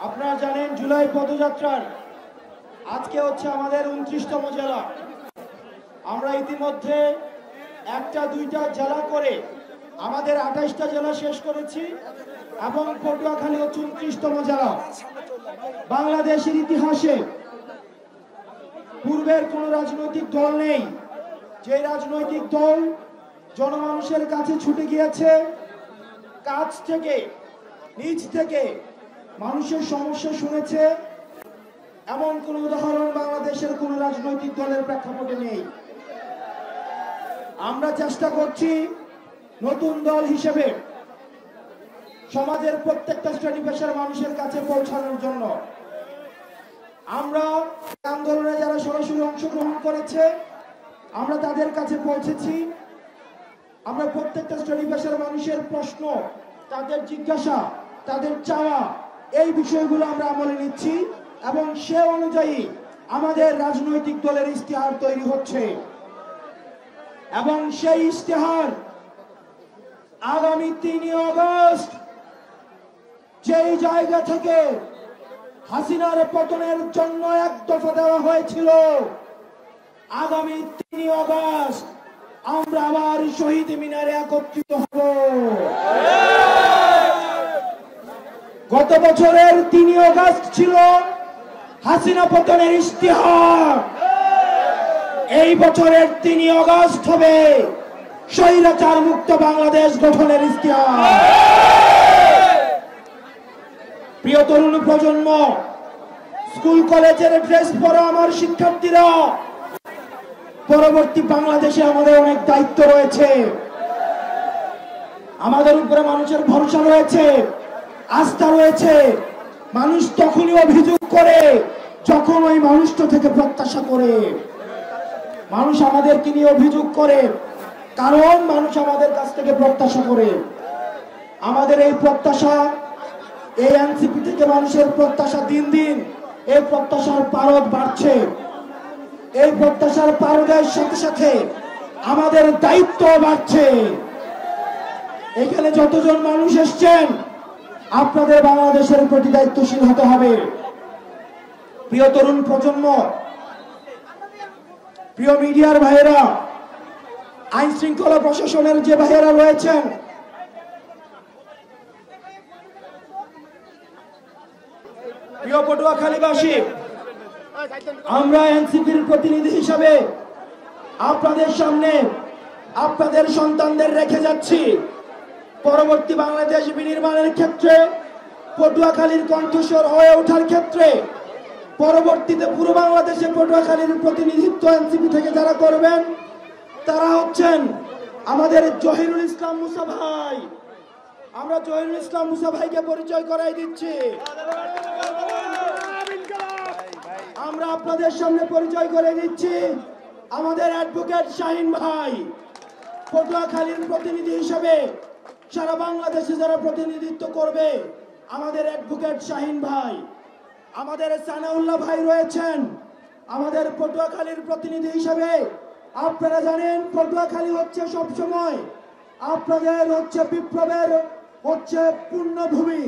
আপনারা জানেন জুলাই পদযাত্রার আজকে হচ্ছে আমাদের 29তম জেলা। আমরা ইতিমধ্যে একটা দুইটা জেলা করে আমাদের 28টা জেলা শেষ করেছি এবং পটুয়াখালী হচ্ছে 29তম জেলা। বাংলাদেশের ইতিহাসে পূর্বের কোন রাজনৈতিক দল নেই যে রাজনৈতিক দল জনমানুষের কাছে ছুটে গিয়েছে, কাছ থেকে নিজ থেকে মানুষের সমস্যা শুনেছে, এমন কোন উদাহরণ বাংলাদেশের কোন রাজনৈতিক দলের প্রেক্ষাপটে নেই। আমরা চেষ্টা করছি নতুন দল হিসেবে সমাজের প্রত্যেকটা শ্রেণী পেশার মানুষের কাছে পৌঁছানোর জন্য। আমরা আন্দোলনে যারা সরাসরি অংশগ্রহণ করেছে আমরা তাদের কাছে পৌঁছেছি। আমরা প্রত্যেকটা শ্রেণী পেশার মানুষের প্রশ্ন, তাদের জিজ্ঞাসা, তাদের চাওয়া, এই বিষয়গুলো আমরা আমলে নিচ্ছি এবং সে অনুযায়ী আমাদের রাজনৈতিক দলের ইশতেহার তৈরি হচ্ছে এবং সেই ইশতেহার আগামী 3 আগস্ট যেই জায়গা থেকে হাসিনার পতনের জন্য এক দফা দেওয়া হয়েছিল, আগামী 3 আগস্ট আমরা আবার শহীদ মিনারে একত্রিত হব। গত বছরের 3 আগস্ট ছিল হাসিনা পতনের ইশতেহার, এই বছরের 3 আগস্ট হবে স্বৈরাচার মুক্ত বাংলাদেশ গঠনের ইশতেহার। প্রিয় তরুণ প্রজন্ম, স্কুল কলেজের ড্রেস পরা আমার শিক্ষার্থীরা, পরবর্তী বাংলাদেশে আমাদের অনেক দায়িত্ব রয়েছে। আমাদের উপরে মানুষের ভরসা রয়েছে, আস্থা রয়েছে। মানুষ তখনই অভিযোগ করে যখন ওই মানুষটা থেকে প্রত্যাশা করে। মানুষ আমাদেরকে নিয়ে অভিযোগ করে কারণ মানুষ আমাদের কাছ থেকে প্রত্যাশা করে। আমাদের এই প্রত্যাশা, এই এনসিপি থেকে মানুষের প্রত্যাশা দিন দিন এই প্রত্যাশার পারদ বাড়ছে। এই প্রত্যাশার পারদের সাথে সাথে আমাদের দায়িত্ব বাড়ছে। এখানে যতজন মানুষ এসছেন আপনাদের বাংলাদেশের প্রতি দায়িত্বশীল হতে হবে। প্রিয় তরুণ প্রজন্ম, প্রিয় মিডিয়ার ভাইয়েরা, আইন শৃঙ্খলা প্রশাসনের যে ভাইয়েরা রয়েছেন, প্রিয় পটুয়াখালীবাসী, আমরা এনসিপির প্রতিনিধি হিসাবে আপনাদের সামনে আপনাদের সন্তানদের রেখে যাচ্ছি। পরবর্তী বাংলাদেশ বিনির্মাণের ক্ষেত্রে, পটুয়াখালীর কণ্ঠস্বর হয়ে ওঠার ক্ষেত্রে, পরবর্তীতে পুরো বাংলাদেশে পটুয়াখালীর প্রতিনিধিত্ব এনসিপি থেকে যারা করবেন তারা হচ্ছেন আমাদের জহিরুল ইসলাম মুসা ভাই। আমরা জহিরুল ইসলাম মুসা ভাইকে পরিচয় করাই দিচ্ছি। আমরা আপনাদের সামনে পরিচয় করে দিচ্ছি আমাদের অ্যাডভোকেট শাহিন ভাই। পটুয়াখালীর প্রতিনিধি হিসেবে সারা বাংলাদেশে যারা প্রতিনিধিত্ব করবে আমাদের অ্যাডভোকেট শাহিন ভাই। আমাদের সানাউল্লাহ ভাই রয়েছেন আমাদের পটুয়াখালীর প্রতিনিধি হিসেবে। আপনারা জানেন পটুয়াখালী হচ্ছে সবসময় আপনাদের হচ্ছে বিপ্লবের হচ্ছে পূর্ণভূমি।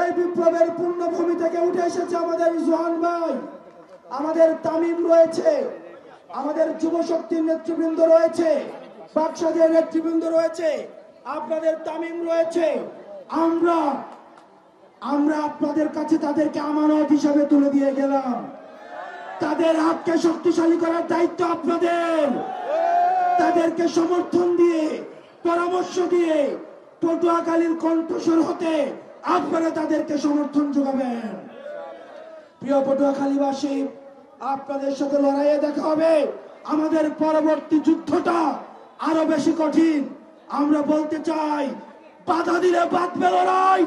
এই বিপ্লবের পূর্ণভূমি থেকে উঠে এসেছে আমাদের জোহান ভাই, আমাদের তামিম রয়েছে, আমাদের যুব শক্তির নেতৃবৃন্দ রয়েছে, বাকশাদের নেতৃবৃন্দ রয়েছে, আপনাদের তামিম রয়েছে। আমরা আপনাদের কাছে তাদেরকে আমানত হিসাবে তুলে দিয়ে গেলাম। তাদের হাতকে শক্তিশালী করার দায়িত্ব আপনাদের। তাদেরকে সমর্থন দিয়ে, পরামর্শ দিয়ে পটুয়াখালীর কণ্ঠস্বর হতে আপনারা তাদেরকে সমর্থন যোগাবেন। প্রিয় পটুয়াখালীবাসী, আপনাদের সাথে লড়াইয়ে দেখা হবে। আমাদের পরবর্তী যুদ্ধটা আরো বেশি কঠিন। আমরা বলতে চাই, বাধা দিলে বাঁধবে লড়াই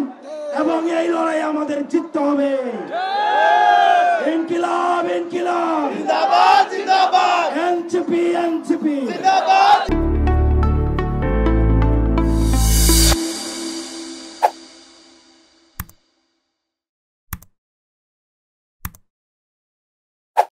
এবং এই লড়াই আমাদের জিততে হবে। ইনকিলাব ইনকিলাব, জিন্দাবাদ জিন্দাবাদ, এনসিপি এনসিপি জিন্দাবাদ।